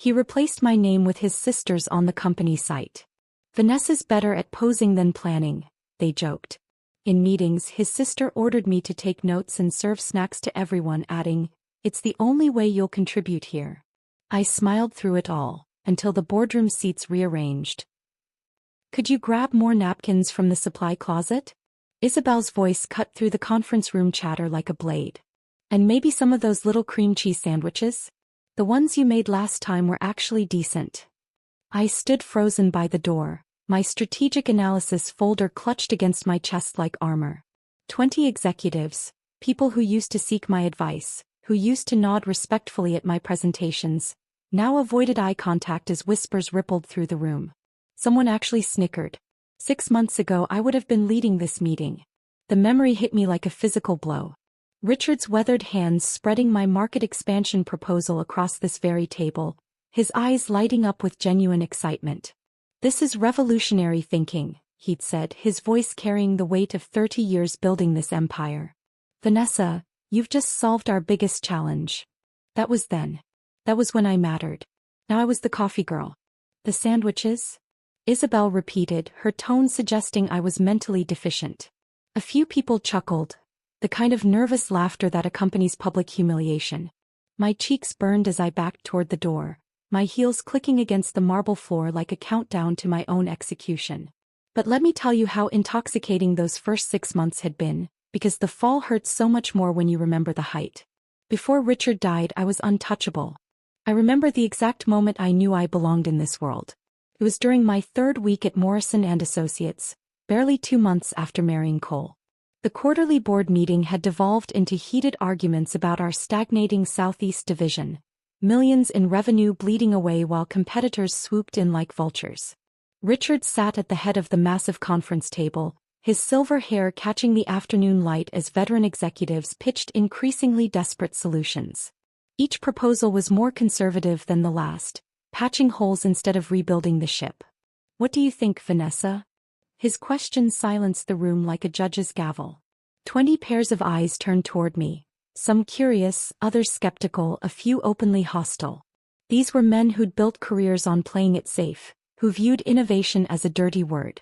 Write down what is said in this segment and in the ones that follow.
He replaced my name with his sister's on the company site. Vanessa's better at posing than planning, they joked. In meetings, his sister ordered me to take notes and serve snacks to everyone, adding, "It's the only way you'll contribute here." I smiled through it all, until the boardroom seats rearranged. "Could you grab more napkins from the supply closet?" Isabel's voice cut through the conference room chatter like a blade. "And maybe some of those little cream cheese sandwiches? The ones you made last time were actually decent." I stood frozen by the door, my strategic analysis folder clutched against my chest like armor. 20 executives, people who used to seek my advice, who used to nod respectfully at my presentations, now avoided eye contact as whispers rippled through the room. Someone actually snickered. 6 months ago I would have been leading this meeting. The memory hit me like a physical blow. Richard's weathered hands spreading my market expansion proposal across this very table, his eyes lighting up with genuine excitement. "This is revolutionary thinking," he'd said, his voice carrying the weight of 30 years building this empire. "Vanessa, you've just solved our biggest challenge." That was then. That was when I mattered. Now I was the coffee girl. "The sandwiches?" Isabel repeated, her tone suggesting I was mentally deficient. A few people chuckled, the kind of nervous laughter that accompanies public humiliation. My cheeks burned as I backed toward the door, my heels clicking against the marble floor like a countdown to my own execution. But let me tell you how intoxicating those first 6 months had been, because the fall hurts so much more when you remember the height. Before Richard died, I was untouchable. I remember the exact moment I knew I belonged in this world. It was during my 3rd week at Morrison & Associates, barely 2 months after marrying Cole. The quarterly board meeting had devolved into heated arguments about our stagnating Southeast division, millions in revenue bleeding away while competitors swooped in like vultures. Richard sat at the head of the massive conference table, his silver hair catching the afternoon light as veteran executives pitched increasingly desperate solutions. Each proposal was more conservative than the last, patching holes instead of rebuilding the ship. "What do you think, Vanessa?" His question silenced the room like a judge's gavel. 20 pairs of eyes turned toward me, some curious, others skeptical, a few openly hostile. These were men who'd built careers on playing it safe, who viewed innovation as a dirty word.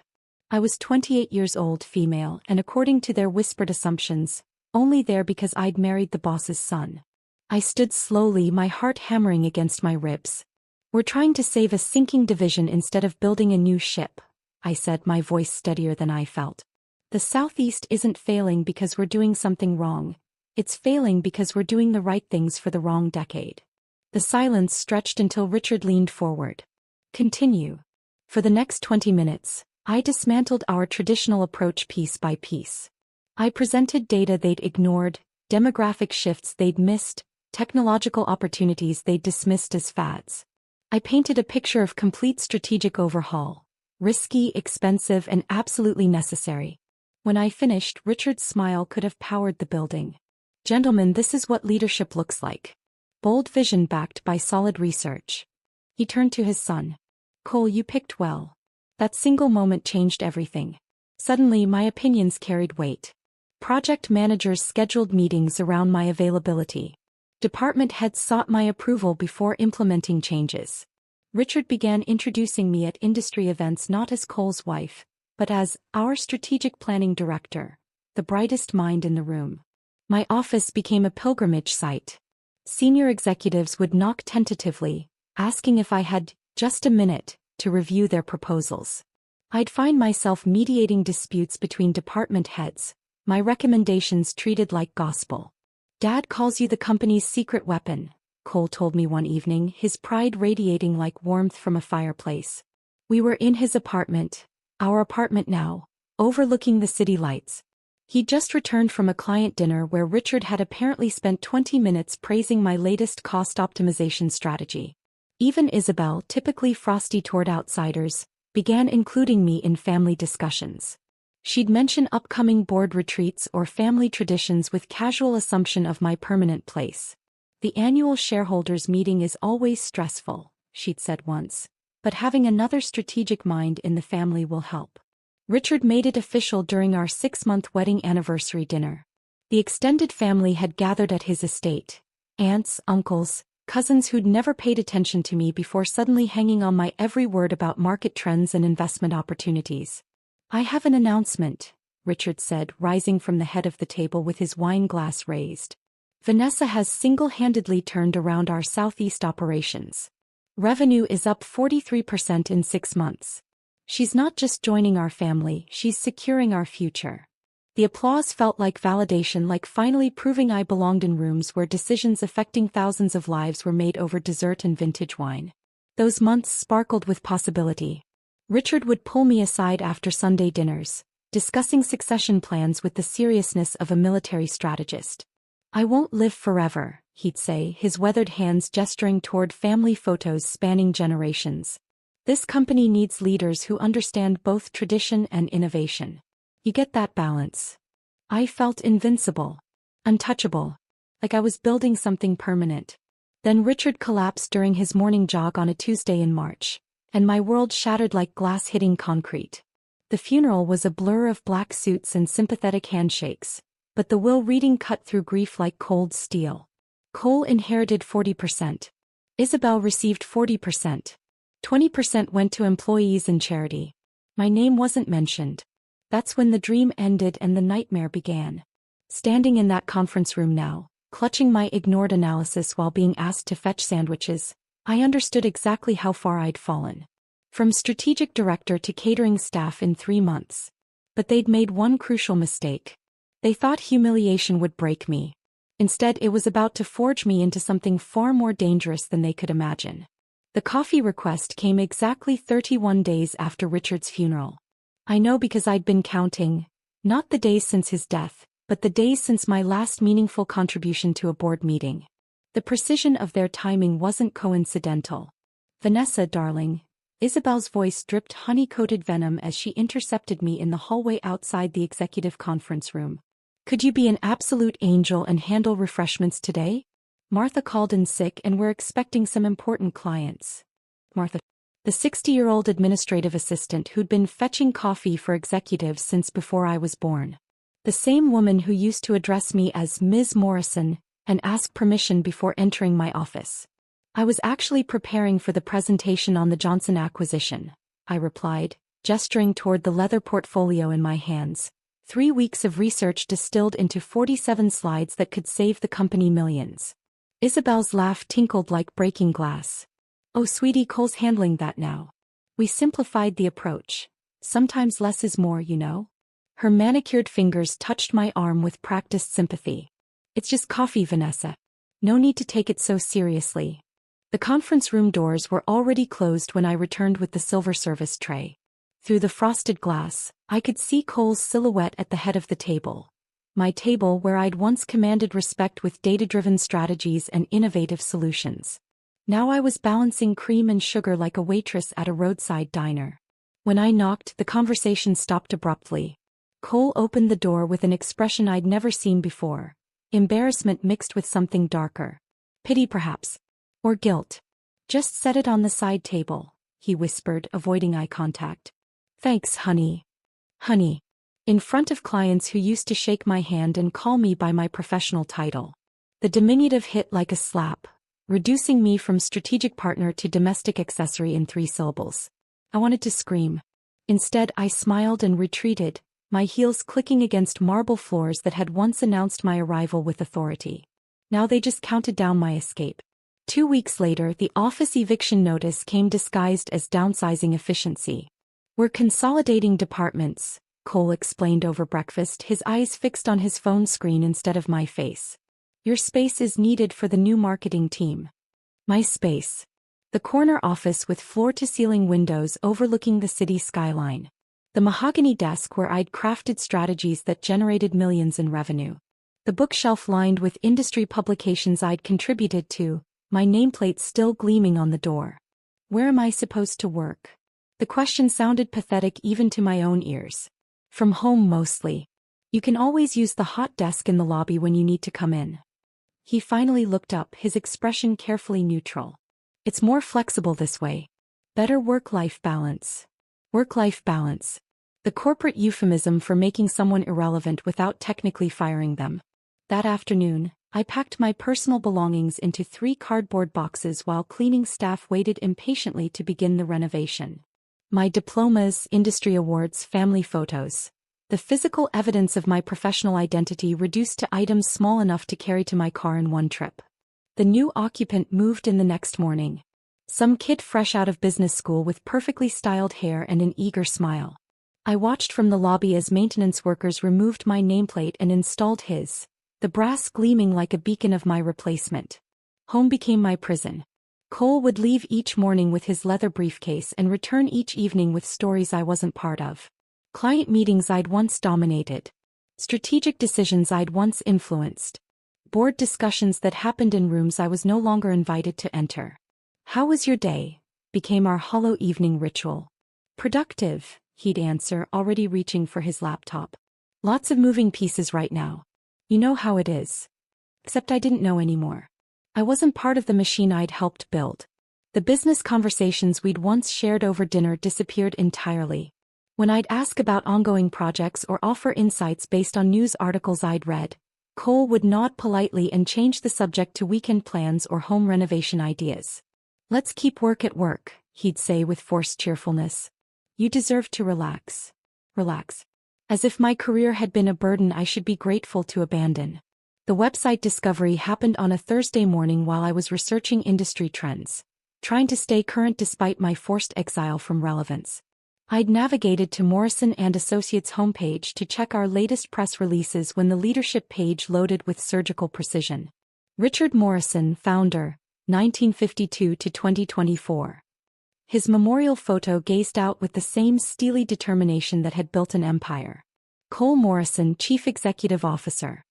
I was 28 years old, female, and according to their whispered assumptions, only there because I'd married the boss's son. I stood slowly, my heart hammering against my ribs. "We're trying to save a sinking division instead of building a new ship," I said, my voice steadier than I felt. "The Southeast isn't failing because we're doing something wrong. It's failing because we're doing the right things for the wrong decade." The silence stretched until Richard leaned forward. "Continue." For the next 20 minutes, I dismantled our traditional approach piece by piece. I presented data they'd ignored, demographic shifts they'd missed, technological opportunities they'd dismissed as fads. I painted a picture of complete strategic overhaul, risky, expensive, and absolutely necessary. When I finished, Richard's smile could have powered the building. "Gentlemen, this is what leadership looks like. Bold vision backed by solid research." He turned to his son. "Cole, you picked well. That single moment changed everything." Suddenly, my opinions carried weight. Project managers scheduled meetings around my availability. Department heads sought my approval before implementing changes. Richard began introducing me at industry events not as Cole's wife, but as our strategic planning director, the brightest mind in the room. My office became a pilgrimage site. Senior executives would knock tentatively, asking if I had just a minute to review their proposals. I'd find myself mediating disputes between department heads, my recommendations treated like gospel. "Dad calls you the company's secret weapon," Cole told me one evening, his pride radiating like warmth from a fireplace. We were in his apartment, our apartment now, overlooking the city lights. He'd just returned from a client dinner where Richard had apparently spent 20 minutes praising my latest cost optimization strategy. Even Isabel, typically frosty toward outsiders, began including me in family discussions. She'd mention upcoming board retreats or family traditions with casual assumption of my permanent place. "The annual shareholders meeting is always stressful," she'd said once, "but having another strategic mind in the family will help." Richard made it official during our 6-month wedding anniversary dinner. The extended family had gathered at his estate. Aunts, uncles, Cousins who'd never paid attention to me before suddenly hanging on my every word about market trends and investment opportunities. "I have an announcement," Richard said, rising from the head of the table with his wine glass raised. "Vanessa has single-handedly turned around our Southeast operations. Revenue is up 43% in 6 months. She's not just joining our family, she's securing our future." The applause felt like validation, like finally proving I belonged in rooms where decisions affecting thousands of lives were made over dessert and vintage wine. Those months sparkled with possibility. Richard would pull me aside after Sunday dinners, discussing succession plans with the seriousness of a military strategist. "I won't live forever," he'd say, his weathered hands gesturing toward family photos spanning generations. "This company needs leaders who understand both tradition and innovation. You get that balance." I felt invincible, untouchable, like I was building something permanent. Then Richard collapsed during his morning jog on a Tuesday in March, and my world shattered like glass hitting concrete. The funeral was a blur of black suits and sympathetic handshakes, but the will reading cut through grief like cold steel. Cole inherited 40%. Isabel received 40%. 20% went to employees and charity. My name wasn't mentioned. That's when the dream ended and the nightmare began. Standing in that conference room now, clutching my ignored analysis while being asked to fetch sandwiches, I understood exactly how far I'd fallen. From strategic director to catering staff in 3 months. But they'd made one crucial mistake. They thought humiliation would break me. Instead, it was about to forge me into something far more dangerous than they could imagine. The coffee request came exactly 31 days after Richard's funeral. I know because I'd been counting, not the days since his death, but the days since my last meaningful contribution to a board meeting. The precision of their timing wasn't coincidental. "Vanessa, darling." Isabel's voice dripped honey-coated venom as she intercepted me in the hallway outside the executive conference room. "Could you be an absolute angel and handle refreshments today? Martha called in sick and we're expecting some important clients." Martha, the 60-year-old administrative assistant who'd been fetching coffee for executives since before I was born. The same woman who used to address me as Ms. Morrison and ask permission before entering my office. "I was actually preparing for the presentation on the Johnson acquisition," I replied, gesturing toward the leather portfolio in my hands. 3 weeks of research distilled into 47 slides that could save the company millions. Isabel's laugh tinkled like breaking glass. "Oh, sweetie, Cole's handling that now. We simplified the approach. Sometimes less is more, you know." Her manicured fingers touched my arm with practiced sympathy. "It's just coffee, Vanessa. No need to take it so seriously." The conference room doors were already closed when I returned with the silver service tray. Through the frosted glass, I could see Cole's silhouette at the head of the table. My table where I'd once commanded respect with data-driven strategies and innovative solutions. Now I was balancing cream and sugar like a waitress at a roadside diner. When I knocked, the conversation stopped abruptly. Cole opened the door with an expression I'd never seen before. Embarrassment mixed with something darker. Pity perhaps. Or guilt. "Just set it on the side table," he whispered, avoiding eye contact. "Thanks, honey." Honey. In front of clients who used to shake my hand and call me by my professional title. The diminutive hit like a slap, reducing me from strategic partner to domestic accessory in 3 syllables. I wanted to scream. Instead, I smiled and retreated, my heels clicking against marble floors that had once announced my arrival with authority. Now they just counted down my escape. 2 weeks later, the office eviction notice came disguised as downsizing efficiency. "We're consolidating departments," Cole explained over breakfast, his eyes fixed on his phone screen instead of my face. "Your space is needed for the new marketing team." My space. The corner office with floor-to-ceiling windows overlooking the city skyline. The mahogany desk where I'd crafted strategies that generated millions in revenue. The bookshelf lined with industry publications I'd contributed to, my nameplate still gleaming on the door. Where am I supposed to work? The question sounded pathetic even to my own ears. From home mostly. You can always use the hot desk in the lobby when you need to come in. He finally looked up, his expression carefully neutral. It's more flexible this way. Better work-life balance. Work-life balance. The corporate euphemism for making someone irrelevant without technically firing them. That afternoon, I packed my personal belongings into 3 cardboard boxes while cleaning staff waited impatiently to begin the renovation. My diplomas, industry awards, family photos. The physical evidence of my professional identity reduced to items small enough to carry to my car in one trip. The new occupant moved in the next morning. Some kid fresh out of business school with perfectly styled hair and an eager smile. I watched from the lobby as maintenance workers removed my nameplate and installed his, the brass gleaming like a beacon of my replacement. Home became my prison. Cole would leave each morning with his leather briefcase and return each evening with stories I wasn't part of. Client meetings I'd once dominated. Strategic decisions I'd once influenced. Board discussions that happened in rooms I was no longer invited to enter. "How was your day?" became our hollow evening ritual. "Productive," he'd answer, already reaching for his laptop. "Lots of moving pieces right now. You know how it is." Except I didn't know anymore. I wasn't part of the machine I'd helped build. The business conversations we'd once shared over dinner disappeared entirely. When I'd ask about ongoing projects or offer insights based on news articles I'd read, Cole would nod politely and change the subject to weekend plans or home renovation ideas. "Let's keep work at work," he'd say with forced cheerfulness. "You deserve to relax." Relax. As if my career had been a burden I should be grateful to abandon. The website discovery happened on a Thursday morning while I was researching industry trends, trying to stay current despite my forced exile from relevance. I'd navigated to Morrison & Associates' homepage to check our latest press releases when the leadership page loaded with surgical precision. Richard Morrison, founder, 1952 to 2024. His memorial photo gazed out with the same steely determination that had built an empire. Cole Morrison, Chief Executive Officer.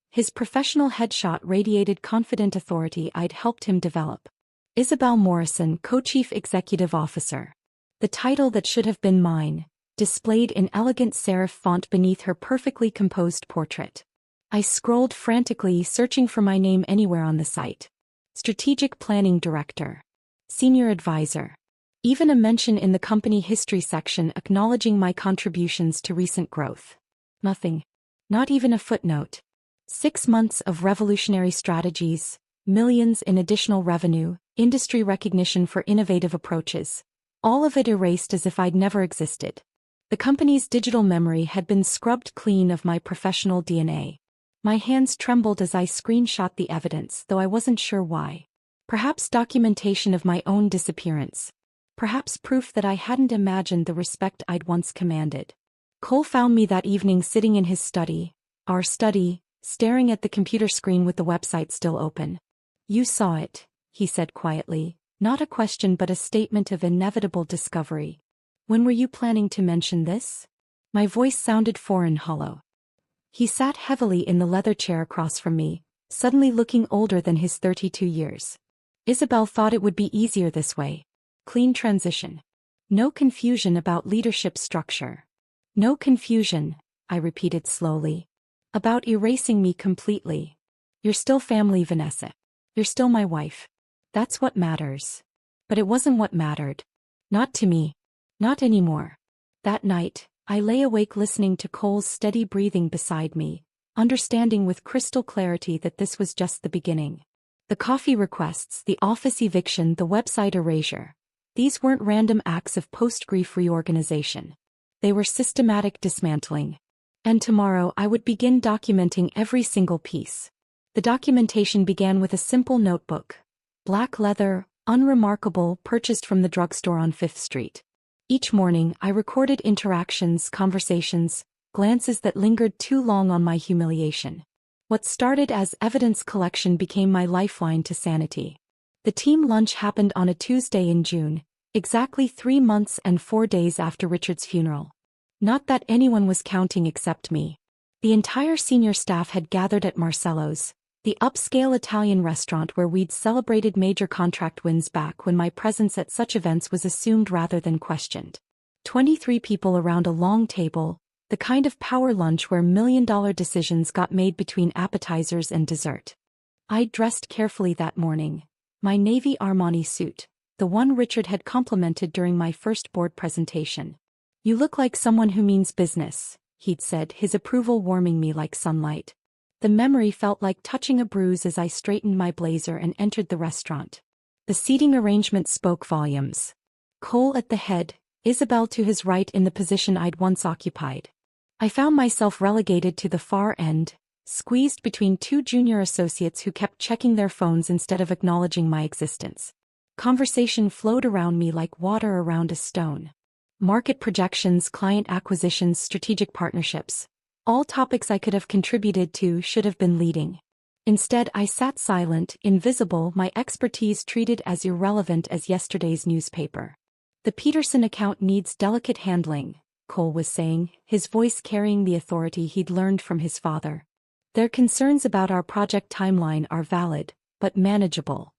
His professional headshot radiated confident authority I'd helped him develop. Isabel Morrison, Co-Chief Executive Officer. The title that should have been mine, displayed in elegant serif font beneath her perfectly composed portrait. I scrolled frantically, searching for my name anywhere on the site. Strategic Planning Director. Senior Advisor. Even a mention in the company history section acknowledging my contributions to recent growth. Nothing. Not even a footnote. 6 months of revolutionary strategies, millions in additional revenue, industry recognition for innovative approaches. All of it erased as if I'd never existed. The company's digital memory had been scrubbed clean of my professional DNA. My hands trembled as I screenshot the evidence, though I wasn't sure why. Perhaps documentation of my own disappearance. Perhaps proof that I hadn't imagined the respect I'd once commanded. Cole found me that evening sitting in his study, our study, staring at the computer screen with the website still open. "You saw it," he said quietly, not a question but a statement of inevitable discovery. "When were you planning to mention this?" My voice sounded foreign, hollow. He sat heavily in the leather chair across from me, suddenly looking older than his 32 years. "Isabel thought it would be easier this way. Clean transition. No confusion about leadership structure. No confusion," I repeated slowly. "About erasing me completely. You're still family, Vanessa. You're still my wife. That's what matters." But it wasn't what mattered. Not to me. Not anymore. That night, I lay awake listening to Cole's steady breathing beside me, understanding with crystal clarity that this was just the beginning. The coffee requests, the office eviction, the website erasure. These weren't random acts of post-grief reorganization. They were systematic dismantling. And tomorrow I would begin documenting every single piece. The documentation began with a simple notebook. Black leather, unremarkable, purchased from the drugstore on 5th Street. Each morning I recorded interactions, conversations, glances that lingered too long on my humiliation. What started as evidence collection became my lifeline to sanity. The team lunch happened on a Tuesday in June, exactly 3 months and 4 days after Richard's funeral. Not that anyone was counting except me. The entire senior staff had gathered at Marcello's, the upscale Italian restaurant where we'd celebrated major contract wins back when my presence at such events was assumed rather than questioned. 23 people around a long table, the kind of power lunch where million-dollar decisions got made between appetizers and dessert. I'd dressed carefully that morning. My navy Armani suit, the one Richard had complimented during my first board presentation. "You look like someone who means business," he'd said, his approval warming me like sunlight. The memory felt like touching a bruise as I straightened my blazer and entered the restaurant. The seating arrangement spoke volumes. Cole at the head, Isabel to his right in the position I'd once occupied. I found myself relegated to the far end, squeezed between two junior associates who kept checking their phones instead of acknowledging my existence. Conversation flowed around me like water around a stone. Market projections, client acquisitions, strategic partnerships. All topics I could have contributed to, should have been leading. Instead, I sat silent, invisible, my expertise treated as irrelevant as yesterday's newspaper. The Peterson account needs delicate handling, Cole was saying, his voice carrying the authority he'd learned from his father. Their concerns about our project timeline are valid, but manageable.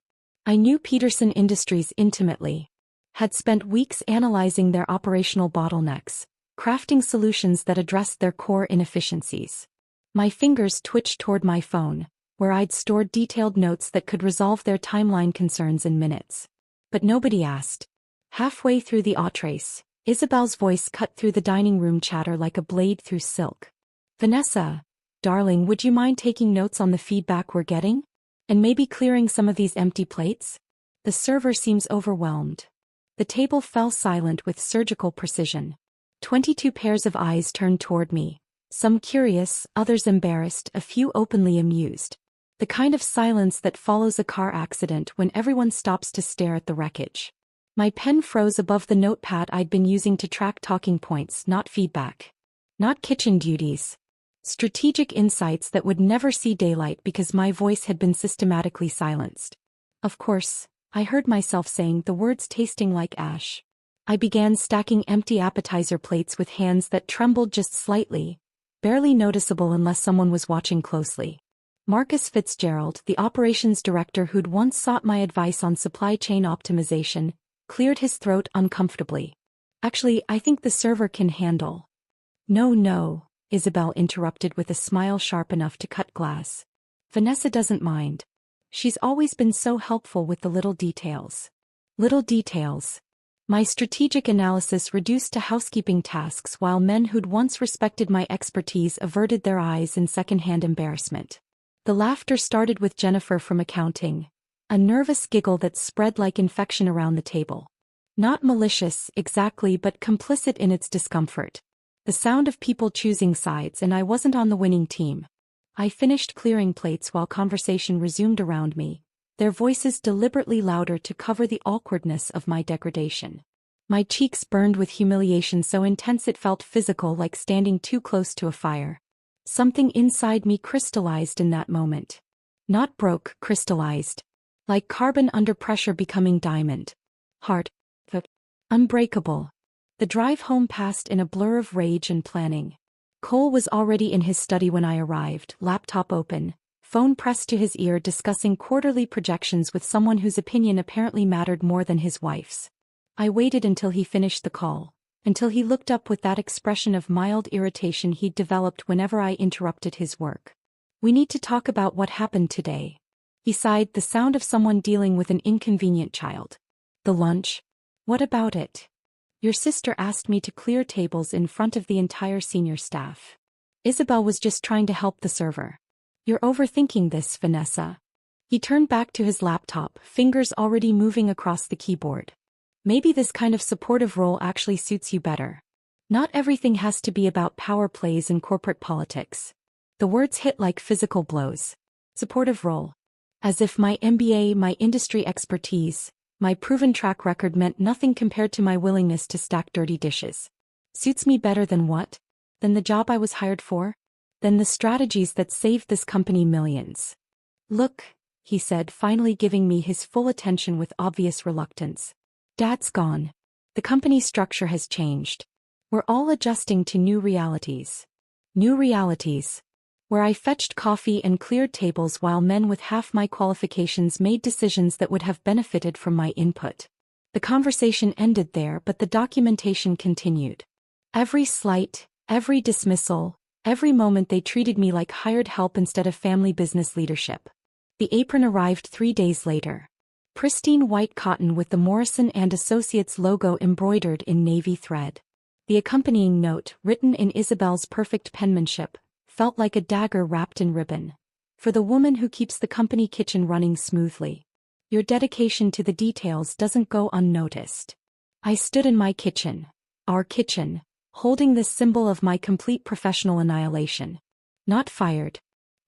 I knew Peterson Industries intimately. Had spent weeks analyzing their operational bottlenecks, crafting solutions that addressed their core inefficiencies. My fingers twitched toward my phone, where I'd stored detailed notes that could resolve their timeline concerns in minutes. But nobody asked. Halfway through the entrees, Isabel's voice cut through the dining room chatter like a blade through silk. "Vanessa, darling, would you mind taking notes on the feedback we're getting? And maybe clearing some of these empty plates? The server seems overwhelmed." The table fell silent with surgical precision. 22 pairs of eyes turned toward me, some curious, others embarrassed, a few openly amused. The kind of silence that follows a car accident when everyone stops to stare at the wreckage. My pen froze above the notepad I'd been using to track talking points, not feedback. Not kitchen duties. Strategic insights that would never see daylight because my voice had been systematically silenced. Of course, I heard myself saying the words tasting like ash. I began stacking empty appetizer plates with hands that trembled just slightly, barely noticeable unless someone was watching closely. Marcus Fitzgerald, the operations director who'd once sought my advice on supply chain optimization, cleared his throat uncomfortably. "Actually, I think the server can handle." No, Isabel interrupted with a smile sharp enough to cut glass. "Vanessa doesn't mind. She's always been so helpful with the little details." Little details. My strategic analysis reduced to housekeeping tasks while men who'd once respected my expertise averted their eyes in secondhand embarrassment. The laughter started with Jennifer from accounting, a nervous giggle that spread like infection around the table. Not malicious, exactly, but complicit in its discomfort. The sound of people choosing sides, and I wasn't on the winning team. I finished clearing plates while conversation resumed around me, their voices deliberately louder to cover the awkwardness of my degradation. My cheeks burned with humiliation so intense it felt physical, like standing too close to a fire. Something inside me crystallized in that moment. Not broke, crystallized. Like carbon under pressure becoming diamond. Hard. Unbreakable. The drive home passed in a blur of rage and planning. Cole was already in his study when I arrived, laptop open, phone pressed to his ear, discussing quarterly projections with someone whose opinion apparently mattered more than his wife's. I waited until he finished the call, until he looked up with that expression of mild irritation he'd developed whenever I interrupted his work. "We need to talk about what happened today." He sighed, the sound of someone dealing with an inconvenient child. "The lunch? What about it?" "Your sister asked me to clear tables in front of the entire senior staff. Isabel was just trying to help the server." "You're overthinking this, Vanessa." He turned back to his laptop, fingers already moving across the keyboard. "Maybe this kind of supportive role actually suits you better. Not everything has to be about power plays and corporate politics." The words hit like physical blows. Supportive role. As if my MBA, my industry expertise, my proven track record meant nothing compared to my willingness to stack dirty dishes. Suits me better than what? Than the job I was hired for? Than the strategies that saved this company millions? "Look," he said, finally giving me his full attention with obvious reluctance. "Dad's gone. The company structure has changed. We're all adjusting to new realities." New realities. Where I fetched coffee and cleared tables while men with half my qualifications made decisions that would have benefited from my input. The conversation ended there, but the documentation continued. Every slight, every dismissal, every moment they treated me like hired help instead of family business leadership. The apron arrived 3 days later. Pristine white cotton with the Morrison & Associates logo embroidered in navy thread. The accompanying note, written in Isabel's perfect penmanship, felt like a dagger wrapped in ribbon. For the woman who keeps the company kitchen running smoothly. Your dedication to the details doesn't go unnoticed. I stood in my kitchen, our kitchen, holding this symbol of my complete professional annihilation. Not fired.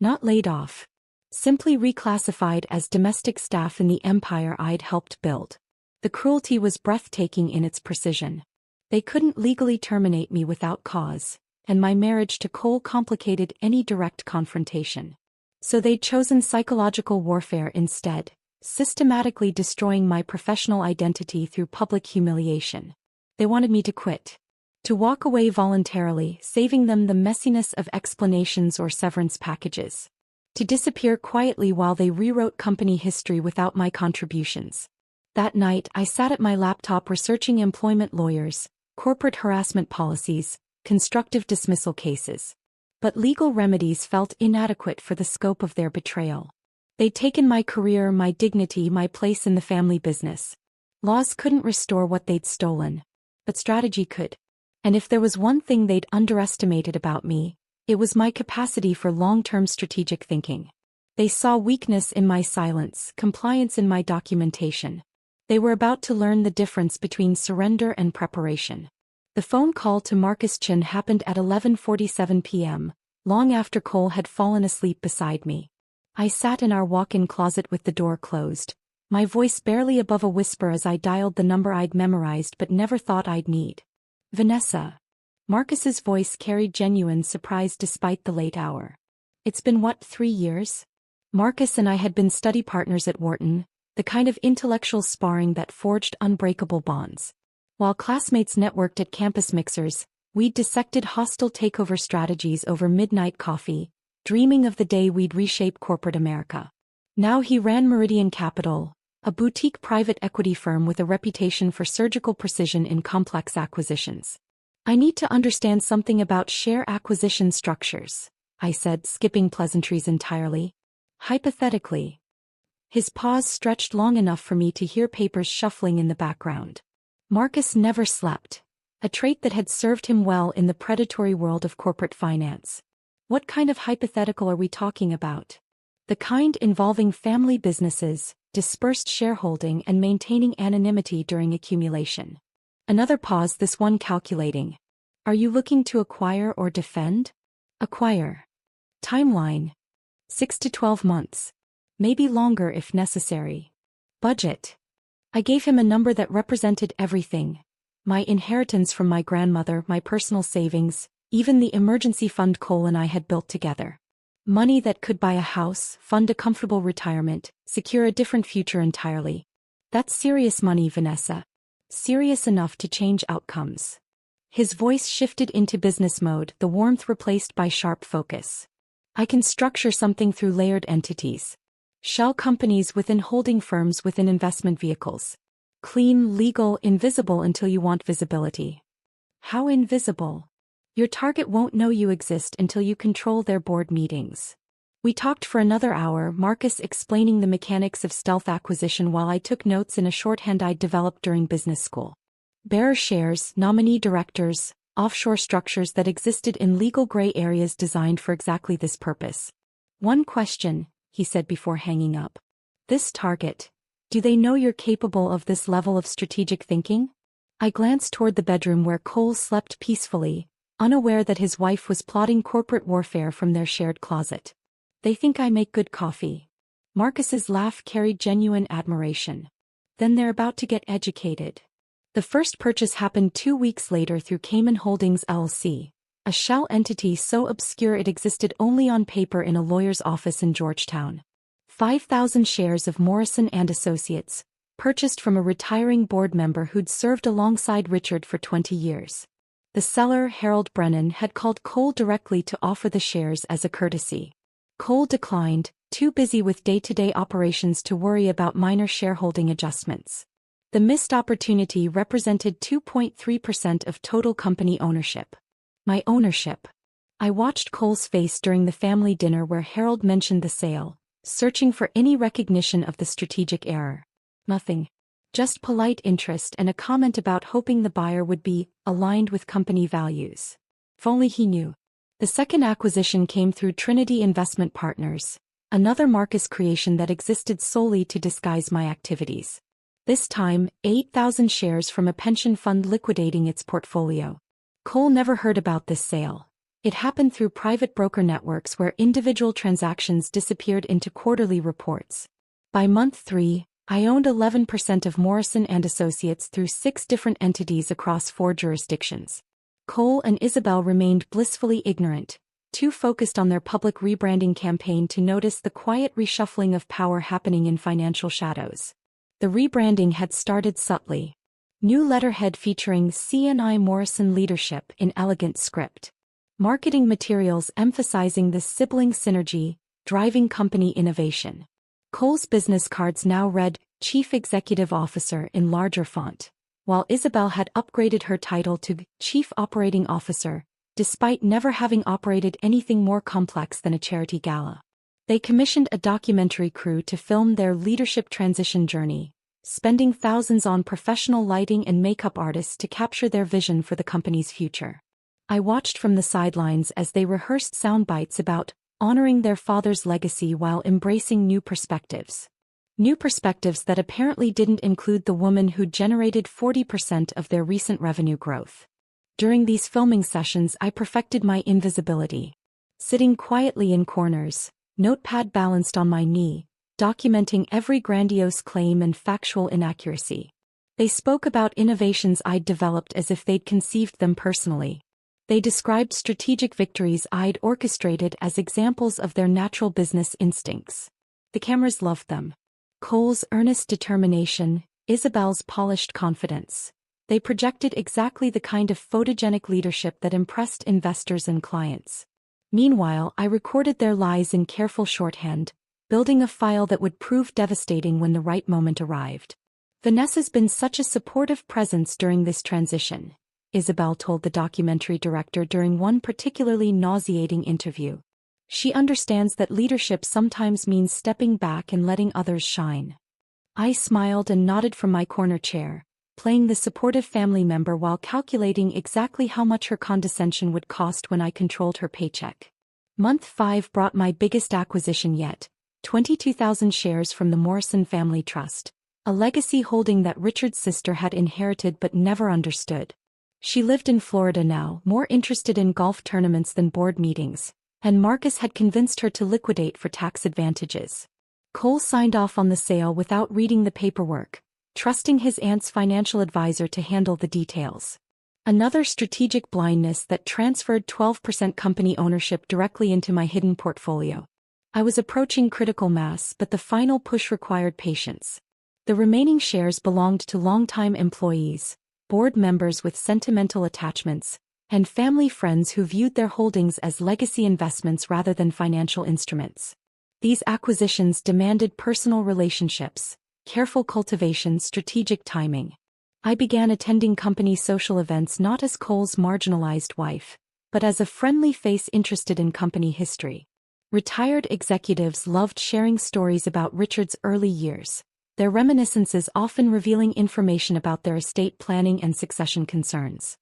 Not laid off. Simply reclassified as domestic staff in the empire I'd helped build. The cruelty was breathtaking in its precision. They couldn't legally terminate me without cause, and my marriage to Cole complicated any direct confrontation. So they'd chosen psychological warfare instead, systematically destroying my professional identity through public humiliation. They wanted me to quit. To walk away voluntarily, saving them the messiness of explanations or severance packages. To disappear quietly while they rewrote company history without my contributions. That night, I sat at my laptop researching employment lawyers, corporate harassment policies, constructive dismissal cases. But legal remedies felt inadequate for the scope of their betrayal. They'd taken my career, my dignity, my place in the family business. Laws couldn't restore what they'd stolen. But strategy could. And if there was one thing they'd underestimated about me, it was my capacity for long-term strategic thinking. They saw weakness in my silence, compliance in my documentation. They were about to learn the difference between surrender and preparation. The phone call to Marcus Chin happened at 11:47 p.m., long after Cole had fallen asleep beside me. I sat in our walk-in closet with the door closed, my voice barely above a whisper as I dialed the number I'd memorized but never thought I'd need. Vanessa. Marcus's voice carried genuine surprise despite the late hour. It's been 3 years? Marcus and I had been study partners at Wharton, the kind of intellectual sparring that forged unbreakable bonds. While classmates networked at campus mixers, we'd dissected hostile takeover strategies over midnight coffee, dreaming of the day we'd reshape corporate America. Now he ran Meridian Capital, a boutique private equity firm with a reputation for surgical precision in complex acquisitions. I need to understand something about share acquisition structures, I said, skipping pleasantries entirely. Hypothetically. His pause stretched long enough for me to hear papers shuffling in the background. Marcus never slept, a trait that had served him well in the predatory world of corporate finance. What kind of hypothetical are we talking about? The kind involving family businesses, dispersed shareholding, and maintaining anonymity during accumulation. Another pause, this one calculating. Are you looking to acquire or defend? Acquire. Timeline. 6 to 12 months. Maybe longer if necessary. Budget. I gave him a number that represented everything. My inheritance from my grandmother, my personal savings, even the emergency fund Cole and I had built together. Money that could buy a house, fund a comfortable retirement, secure a different future entirely. That's serious money, Vanessa. Serious enough to change outcomes. His voice shifted into business mode, the warmth replaced by sharp focus. I can structure something through layered entities. Shell companies within holding firms within investment vehicles. Clean, legal, invisible until you want visibility. How invisible? Your target won't know you exist until you control their board meetings. We talked for another hour, Marcus explaining the mechanics of stealth acquisition while I took notes in a shorthand I'd developed during business school. Bearer shares, nominee directors, offshore structures that existed in legal gray areas designed for exactly this purpose. One question, he said before hanging up. This target. Do they know you're capable of this level of strategic thinking? I glanced toward the bedroom where Cole slept peacefully, unaware that his wife was plotting corporate warfare from their shared closet. They think I make good coffee. Marcus's laugh carried genuine admiration. Then they're about to get educated. The first purchase happened 2 weeks later through Cayman Holdings LLC, a shell entity so obscure it existed only on paper in a lawyer's office in Georgetown. 5,000 shares of Morrison & Associates, purchased from a retiring board member who'd served alongside Richard for 20 years. The seller, Harold Brennan, had called Cole directly to offer the shares as a courtesy. Cole declined, too busy with day-to-day operations to worry about minor shareholding adjustments. The missed opportunity represented 2.3% of total company ownership. My ownership. I watched Cole's face during the family dinner where Harold mentioned the sale, searching for any recognition of the strategic error. Nothing. Just polite interest and a comment about hoping the buyer would be aligned with company values. If only he knew. The second acquisition came through Trinity Investment Partners, another Marcus creation that existed solely to disguise my activities. This time, 8,000 shares from a pension fund liquidating its portfolio. Cole never heard about this sale. It happened through private broker networks where individual transactions disappeared into quarterly reports. By month 3, I owned 11% of Morrison & Associates through 6 different entities across 4 jurisdictions. Cole and Isabel remained blissfully ignorant, too focused on their public rebranding campaign to notice the quiet reshuffling of power happening in financial shadows. The rebranding had started subtly. New letterhead featuring C&I Morrison leadership in elegant script. Marketing materials emphasizing the sibling synergy, driving company innovation. Cole's business cards now read Chief Executive Officer in larger font, while Isabel had upgraded her title to Chief Operating Officer, despite never having operated anything more complex than a charity gala. They commissioned a documentary crew to film their leadership transition journey, spending thousands on professional lighting and makeup artists to capture their vision for the company's future. I watched from the sidelines as they rehearsed sound bites about honoring their father's legacy while embracing new perspectives. New perspectives that apparently didn't include the woman who generated 40% of their recent revenue growth. During these filming sessions, I perfected my invisibility. Sitting quietly in corners, notepad balanced on my knee, documenting every grandiose claim and factual inaccuracy. They spoke about innovations I'd developed as if they'd conceived them personally. They described strategic victories I'd orchestrated as examples of their natural business instincts. The cameras loved them. Cole's earnest determination, Isabel's polished confidence. They projected exactly the kind of photogenic leadership that impressed investors and clients. Meanwhile, I recorded their lies in careful shorthand, building a file that would prove devastating when the right moment arrived. Vanessa's been such a supportive presence during this transition, Isabel told the documentary director during one particularly nauseating interview. She understands that leadership sometimes means stepping back and letting others shine. I smiled and nodded from my corner chair, playing the supportive family member while calculating exactly how much her condescension would cost when I controlled her paycheck. Month 5 brought my biggest acquisition yet, 22,000 shares from the Morrison Family Trust, a legacy holding that Richard's sister had inherited but never understood. She lived in Florida now, more interested in golf tournaments than board meetings, and Marcus had convinced her to liquidate for tax advantages. Cole signed off on the sale without reading the paperwork, trusting his aunt's financial advisor to handle the details. Another strategic blindness that transferred 12% company ownership directly into my hidden portfolio. I was approaching critical mass, but the final push required patience. The remaining shares belonged to longtime employees, board members with sentimental attachments, and family friends who viewed their holdings as legacy investments rather than financial instruments. These acquisitions demanded personal relationships, careful cultivation, strategic timing. I began attending company social events not as Cole's marginalized wife, but as a friendly face interested in company history. Retired executives loved sharing stories about Richard's early years, their reminiscences often revealing information about their estate planning and succession concerns.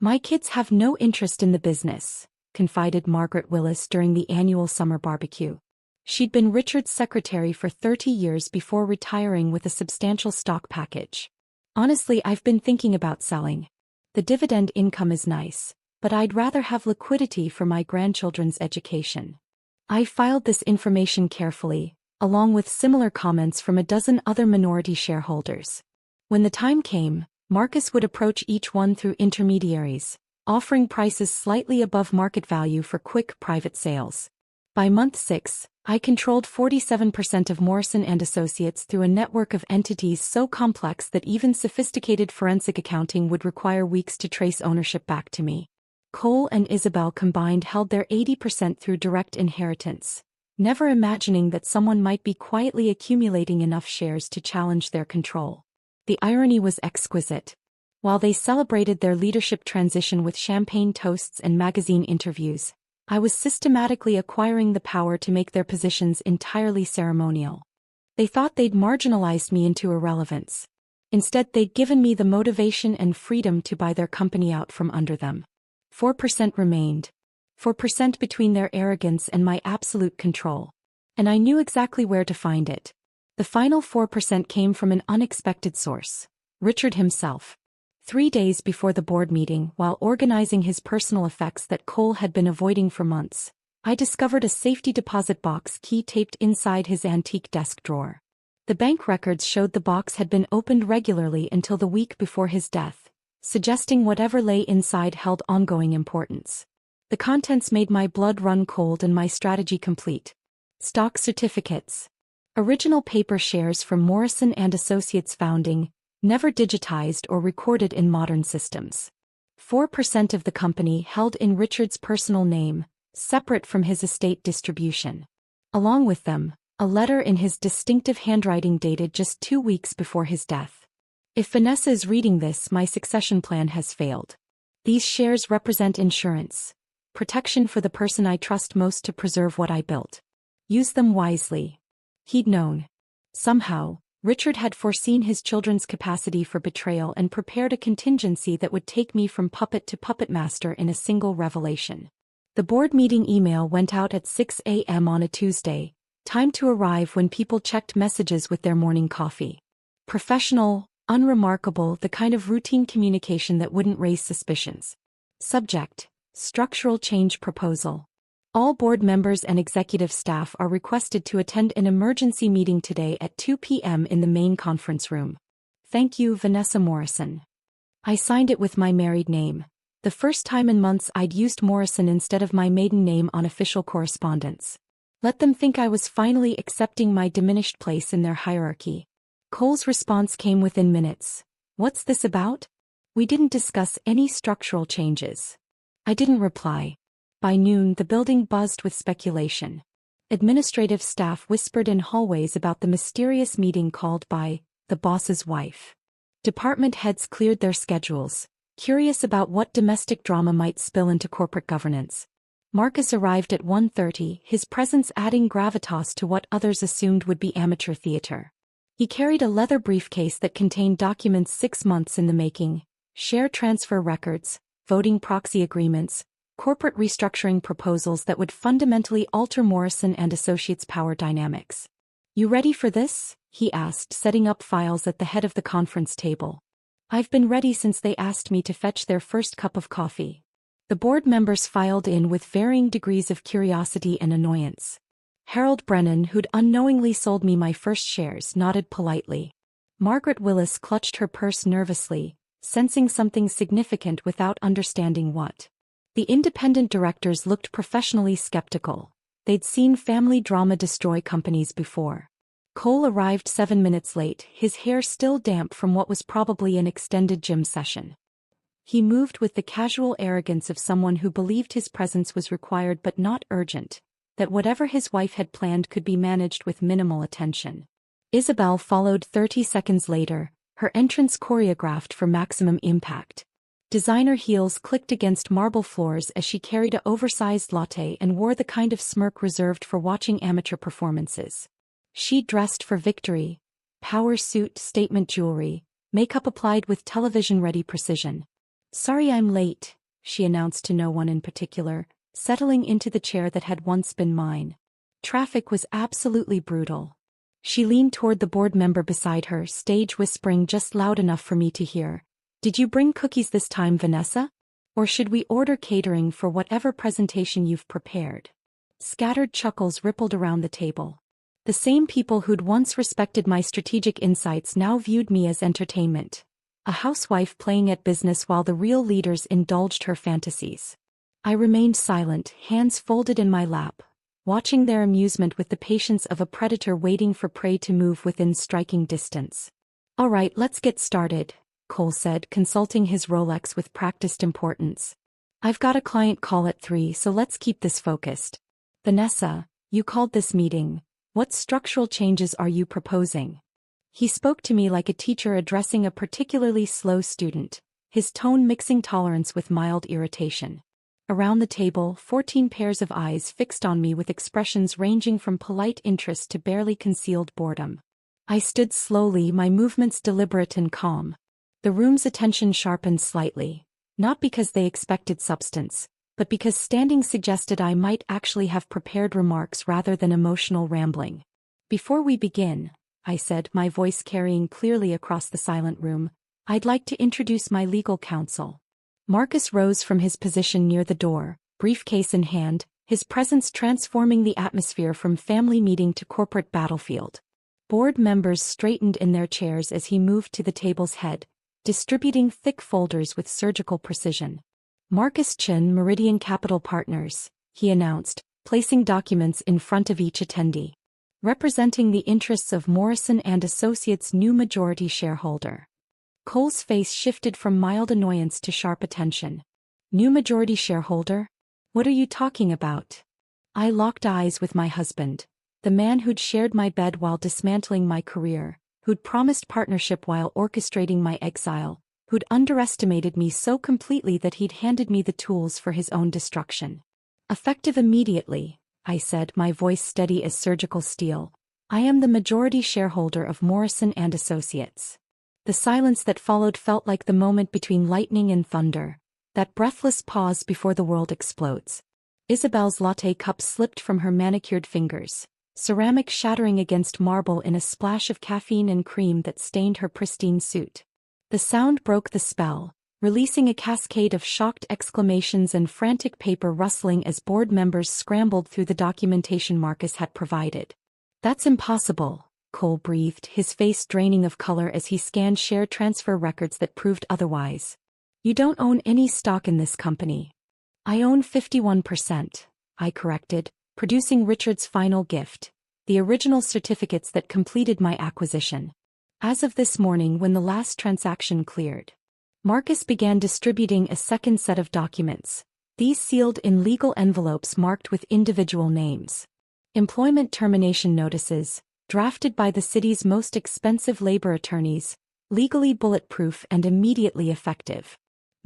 "My kids have no interest in the business," confided Margaret Willis during the annual summer barbecue. She'd been Richard's secretary for 30 years before retiring with a substantial stock package. "Honestly, I've been thinking about selling. The dividend income is nice, but I'd rather have liquidity for my grandchildren's education." I filed this information carefully, along with similar comments from a dozen other minority shareholders. When the time came, Marcus would approach each one through intermediaries, offering prices slightly above market value for quick private sales. By month 6, I controlled 47% of Morrison & Associates through a network of entities so complex that even sophisticated forensic accounting would require weeks to trace ownership back to me. Cole and Isabel combined held their 80% through direct inheritance, never imagining that someone might be quietly accumulating enough shares to challenge their control. The irony was exquisite. While they celebrated their leadership transition with champagne toasts and magazine interviews, I was systematically acquiring the power to make their positions entirely ceremonial. They thought they'd marginalized me into irrelevance. Instead, they'd given me the motivation and freedom to buy their company out from under them. 4% remained. 4% between their arrogance and my absolute control. And I knew exactly where to find it. The final 4% came from an unexpected source. Richard himself. 3 days before the board meeting, while organizing his personal effects that Cole had been avoiding for months, I discovered a safety deposit box key taped inside his antique desk drawer. The bank records showed the box had been opened regularly until the week before his death, suggesting whatever lay inside held ongoing importance. The contents made my blood run cold and my strategy complete. Stock certificates. Original paper shares from Morrison & Associates founding, never digitized or recorded in modern systems. 4% of the company held in Richard's personal name, separate from his estate distribution. Along with them, a letter in his distinctive handwriting dated just 2 weeks before his death. If Vanessa is reading this, my succession plan has failed. These shares represent insurance, protection for the person I trust most to preserve what I built. Use them wisely. He'd known. Somehow, Richard had foreseen his children's capacity for betrayal and prepared a contingency that would take me from puppet to puppet master in a single revelation. The board meeting email went out at 6 a.m. on a Tuesday, time to arrive when people checked messages with their morning coffee. Professional, unremarkable, the kind of routine communication that wouldn't raise suspicions. Subject: structural change proposal. All board members and executive staff are requested to attend an emergency meeting today at 2 p.m. in the main conference room. Thank you, Vanessa Morrison. I signed it with my married name. The first time in months I'd used Morrison instead of my maiden name on official correspondence. Let them think I was finally accepting my diminished place in their hierarchy. Cole's response came within minutes. What's this about? We didn't discuss any structural changes. I didn't reply. By noon, the building buzzed with speculation. Administrative staff whispered in hallways about the mysterious meeting called by the boss's wife. Department heads cleared their schedules, curious about what domestic drama might spill into corporate governance. Marcus arrived at 1:30, his presence adding gravitas to what others assumed would be amateur theater. He carried a leather briefcase that contained documents 6 months in the making, share transfer records, voting proxy agreements, corporate restructuring proposals that would fundamentally alter Morrison & Associates' power dynamics. You ready for this? He asked, setting up files at the head of the conference table. I've been ready since they asked me to fetch their first cup of coffee. The board members filed in with varying degrees of curiosity and annoyance. Harold Brennan, who'd unknowingly sold me my first shares, nodded politely. Margaret Willis clutched her purse nervously, sensing something significant without understanding what. The independent directors looked professionally skeptical. They'd seen family drama destroy companies before. Cole arrived 7 minutes late, his hair still damp from what was probably an extended gym session. He moved with the casual arrogance of someone who believed his presence was required but not urgent, that whatever his wife had planned could be managed with minimal attention. Isabel followed 30 seconds later, her entrance choreographed for maximum impact. Designer heels clicked against marble floors as she carried an oversized latte and wore the kind of smirk reserved for watching amateur performances. She dressed for victory. Power suit, statement jewelry, makeup applied with television-ready precision. Sorry I'm late, she announced to no one in particular, settling into the chair that had once been mine. Traffic was absolutely brutal. She leaned toward the board member beside her, stage whispering just loud enough for me to hear. Did you bring cookies this time, Vanessa? Or should we order catering for whatever presentation you've prepared? Scattered chuckles rippled around the table. The same people who'd once respected my strategic insights now viewed me as entertainment. A housewife playing at business while the real leaders indulged her fantasies. I remained silent, hands folded in my lap, watching their amusement with the patience of a predator waiting for prey to move within striking distance. All right, let's get started, Cole said, consulting his Rolex with practiced importance. I've got a client call at 3, so let's keep this focused. Vanessa, you called this meeting. What structural changes are you proposing? He spoke to me like a teacher addressing a particularly slow student, his tone mixing tolerance with mild irritation. Around the table, 14 pairs of eyes fixed on me with expressions ranging from polite interest to barely concealed boredom. I stood slowly, my movements deliberate and calm. The room's attention sharpened slightly, not because they expected substance, but because standing suggested I might actually have prepared remarks rather than emotional rambling. Before we begin, I said, my voice carrying clearly across the silent room, I'd like to introduce my legal counsel. Marcus rose from his position near the door, briefcase in hand, his presence transforming the atmosphere from family meeting to corporate battlefield. Board members straightened in their chairs as he moved to the table's head, distributing thick folders with surgical precision. Marcus Chin, Meridian Capital Partners, he announced, placing documents in front of each attendee. Representing the interests of Morrison and Associates' new majority shareholder. Cole's face shifted from mild annoyance to sharp attention. New majority shareholder? What are you talking about? I locked eyes with my husband, the man who'd shared my bed while dismantling my career, who'd promised partnership while orchestrating my exile, who'd underestimated me so completely that he'd handed me the tools for his own destruction. Effective immediately, I said, my voice steady as surgical steel, I am the majority shareholder of Morrison and Associates. The silence that followed felt like the moment between lightning and thunder, that breathless pause before the world explodes. Isabel's latte cup slipped from her manicured fingers, ceramic shattering against marble in a splash of caffeine and cream that stained her pristine suit. The sound broke the spell, releasing a cascade of shocked exclamations and frantic paper rustling as board members scrambled through the documentation Marcus had provided. That's impossible, Cole breathed, his face draining of color as he scanned share transfer records that proved otherwise. You don't own any stock in this company. I own 51%, I corrected, producing Richard's final gift, the original certificates that completed my acquisition. As of this morning when the last transaction cleared. Marcus began distributing a second set of documents, these sealed in legal envelopes marked with individual names. Employment termination notices, drafted by the city's most expensive labor attorneys, legally bulletproof and immediately effective.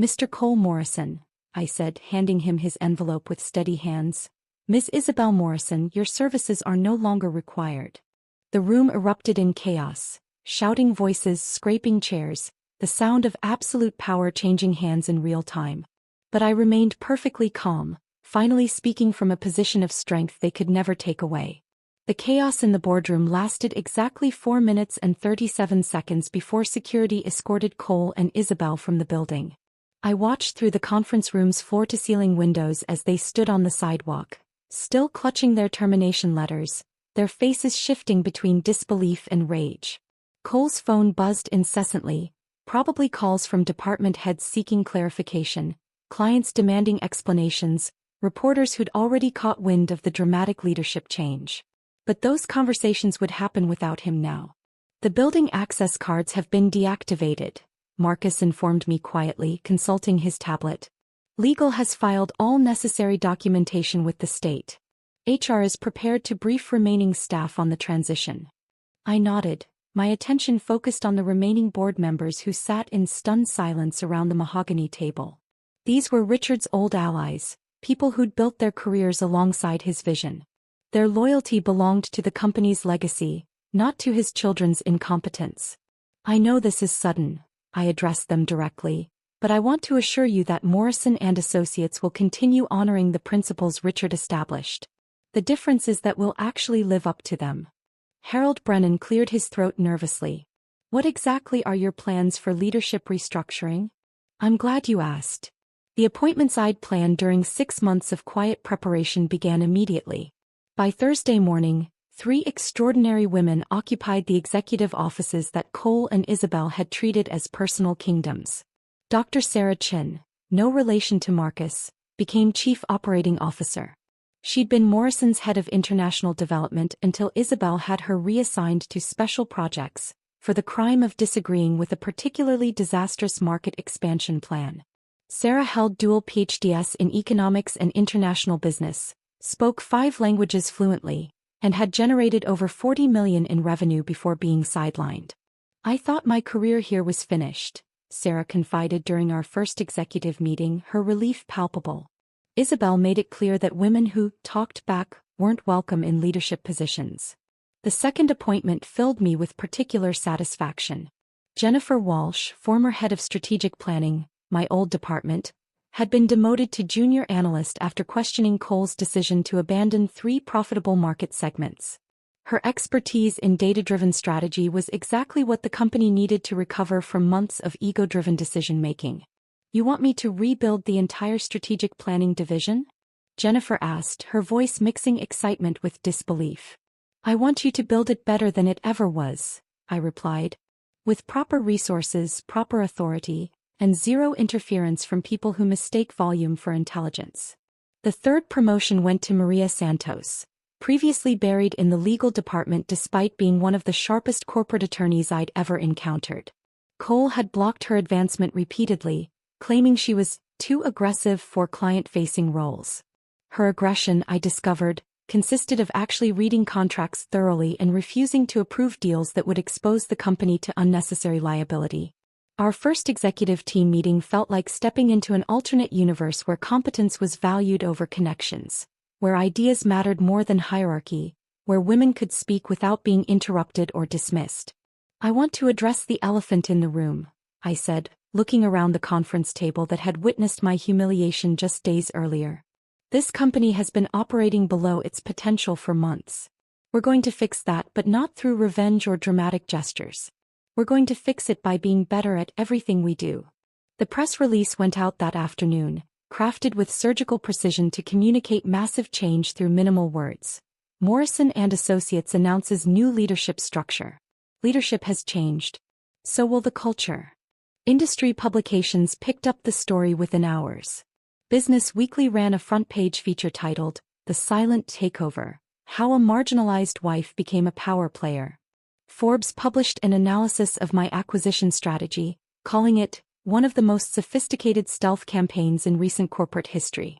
Mr. Cole Morrison, I said, handing him his envelope with steady hands. Ms. Isabel Morrison, your services are no longer required. The room erupted in chaos, shouting voices, scraping chairs, the sound of absolute power changing hands in real time. But I remained perfectly calm, finally speaking from a position of strength they could never take away. The chaos in the boardroom lasted exactly 4 minutes and 37 seconds before security escorted Cole and Isabel from the building. I watched through the conference room's floor-to-ceiling windows as they stood on the sidewalk, still clutching their termination letters, their faces shifting between disbelief and rage. Cole's phone buzzed incessantly, probably calls from department heads seeking clarification, clients demanding explanations, reporters who'd already caught wind of the dramatic leadership change. But those conversations would happen without him now. The building access cards have been deactivated, Marcus informed me quietly, consulting his tablet. Legal has filed all necessary documentation with the state. HR is prepared to brief remaining staff on the transition. I nodded, my attention focused on the remaining board members who sat in stunned silence around the mahogany table. These were Richard's old allies, people who'd built their careers alongside his vision. Their loyalty belonged to the company's legacy, not to his children's incompetence. I know this is sudden, I addressed them directly, but I want to assure you that Morrison and Associates will continue honoring the principles Richard established. The difference is that we'll actually live up to them. Harold Brennan cleared his throat nervously. What exactly are your plans for leadership restructuring? I'm glad you asked. The appointments I'd planned during 6 months of quiet preparation began immediately. By Thursday morning, 3 extraordinary women occupied the executive offices that Cole and Isabel had treated as personal kingdoms. Dr. Sarah Chin, no relation to Marcus, became Chief Operating Officer. She'd been Morrison's head of international development until Isabel had her reassigned to special projects, for the crime of disagreeing with a particularly disastrous market expansion plan. Sarah held dual PhDs in economics and international business, spoke 5 languages fluently, and had generated over $40 million in revenue before being sidelined. I thought my career here was finished, Sarah confided during our first executive meeting, her relief palpable. Isabel made it clear that women who talked back weren't welcome in leadership positions. The second appointment filled me with particular satisfaction. Jennifer Walsh, former head of strategic planning, my old department, had been demoted to junior analyst after questioning Cole's decision to abandon 3 profitable market segments. Her expertise in data-driven strategy was exactly what the company needed to recover from months of ego-driven decision-making. "You want me to rebuild the entire strategic planning division?" Jennifer asked, her voice mixing excitement with disbelief. "I want you to build it better than it ever was," I replied. "With proper resources, proper authority, and zero interference from people who mistake volume for intelligence." The third promotion went to Maria Santos, previously buried in the legal department despite being one of the sharpest corporate attorneys I'd ever encountered. Cole had blocked her advancement repeatedly, claiming she was too aggressive for client-facing roles. Her aggression, I discovered, consisted of actually reading contracts thoroughly and refusing to approve deals that would expose the company to unnecessary liability. Our first executive team meeting felt like stepping into an alternate universe where competence was valued over connections, where ideas mattered more than hierarchy, where women could speak without being interrupted or dismissed. "I want to address the elephant in the room," I said, looking around the conference table that had witnessed my humiliation just days earlier. "This company has been operating below its potential for months. We're going to fix that, but not through revenge or dramatic gestures. We're going to fix it by being better at everything we do." The press release went out that afternoon, crafted with surgical precision to communicate massive change through minimal words. Morrison and Associates announces new leadership structure. Leadership has changed. So will the culture. Industry publications picked up the story within hours. Business Weekly ran a front-page feature titled, "The Silent Takeover: How a Marginalized Wife Became a Power Player." Forbes published an analysis of my acquisition strategy, calling it one of the most sophisticated stealth campaigns in recent corporate history.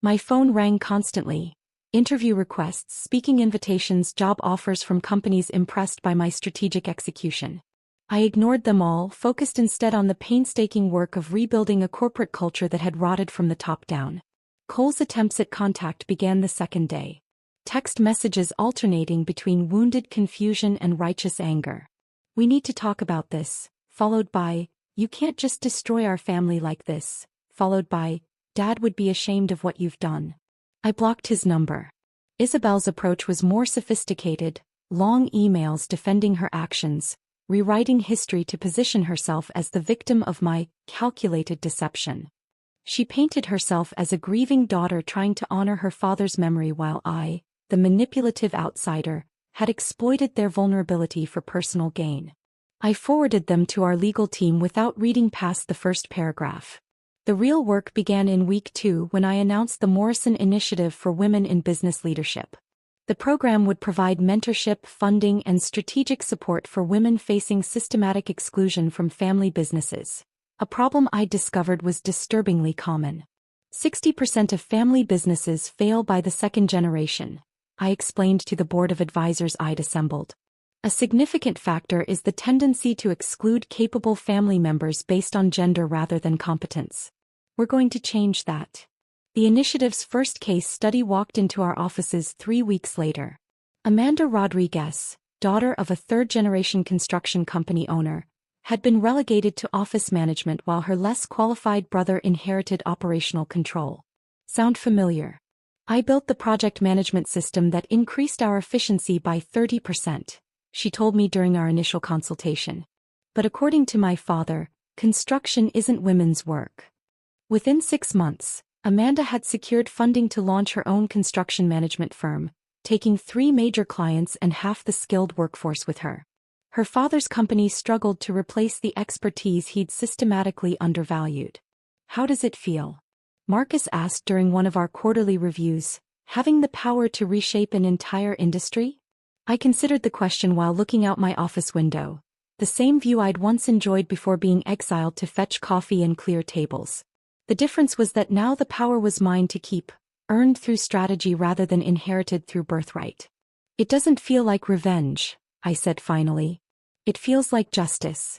My phone rang constantly. Interview requests, speaking invitations, job offers from companies impressed by my strategic execution. I ignored them all, focused instead on the painstaking work of rebuilding a corporate culture that had rotted from the top down. Cole's attempts at contact began the second day. Text messages alternating between wounded confusion and righteous anger. "We need to talk about this," followed by, "You can't just destroy our family like this," followed by, "Dad would be ashamed of what you've done." I blocked his number. Isabel's approach was more sophisticated, long emails defending her actions, rewriting history to position herself as the victim of my calculated deception. She painted herself as a grieving daughter trying to honor her father's memory while I, the manipulative outsider, had exploited their vulnerability for personal gain. I forwarded them to our legal team without reading past the first paragraph. The real work began in week 2 when I announced the Morrison Initiative for Women in Business Leadership. The program would provide mentorship, funding, and strategic support for women facing systematic exclusion from family businesses. A problem I discovered was disturbingly common. 60% of family businesses fail by the second generation, I explained to the board of advisors I'd assembled. A significant factor is the tendency to exclude capable family members based on gender rather than competence. We're going to change that. The initiative's first case study walked into our offices 3 weeks later. Amanda Rodriguez, daughter of a third-generation construction company owner, had been relegated to office management while her less qualified brother inherited operational control. Sound familiar? I built the project management system that increased our efficiency by 30%. She told me during our initial consultation. But according to my father, construction isn't women's work. Within 6 months, Amanda had secured funding to launch her own construction management firm, taking 3 major clients and half the skilled workforce with her. Her father's company struggled to replace the expertise he'd systematically undervalued. "How does it feel?" Marcus asked during one of our quarterly reviews, "having the power to reshape an entire industry?" I considered the question while looking out my office window, the same view I'd once enjoyed before being exiled to fetch coffee and clear tables. The difference was that now the power was mine to keep, earned through strategy rather than inherited through birthright. "It doesn't feel like revenge," I said finally. "It feels like justice."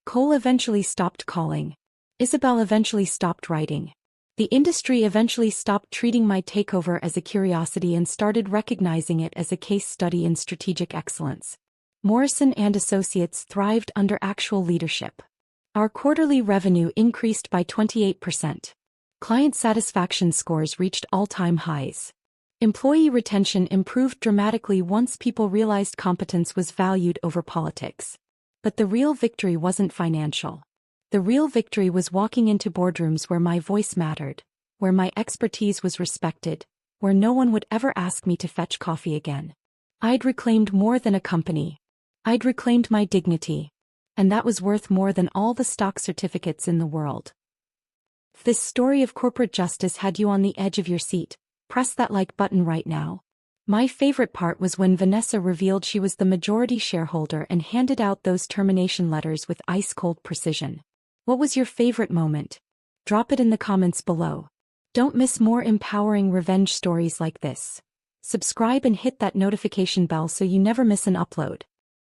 Cole eventually stopped calling. Isabel eventually stopped writing. The industry eventually stopped treating my takeover as a curiosity and started recognizing it as a case study in strategic excellence. Morrison and Associates thrived under actual leadership. Our quarterly revenue increased by 28%. Client satisfaction scores reached all-time highs. Employee retention improved dramatically once people realized competence was valued over politics. But the real victory wasn't financial. The real victory was walking into boardrooms where my voice mattered, where my expertise was respected, where no one would ever ask me to fetch coffee again. I'd reclaimed more than a company. I'd reclaimed my dignity. And that was worth more than all the stock certificates in the world. If this story of corporate justice had you on the edge of your seat, press that like button right now. My favorite part was when Vanessa revealed she was the majority shareholder and handed out those termination letters with ice-cold precision. What was your favorite moment? Drop it in the comments below. Don't miss more empowering revenge stories like this. Subscribe and hit that notification bell so you never miss an upload.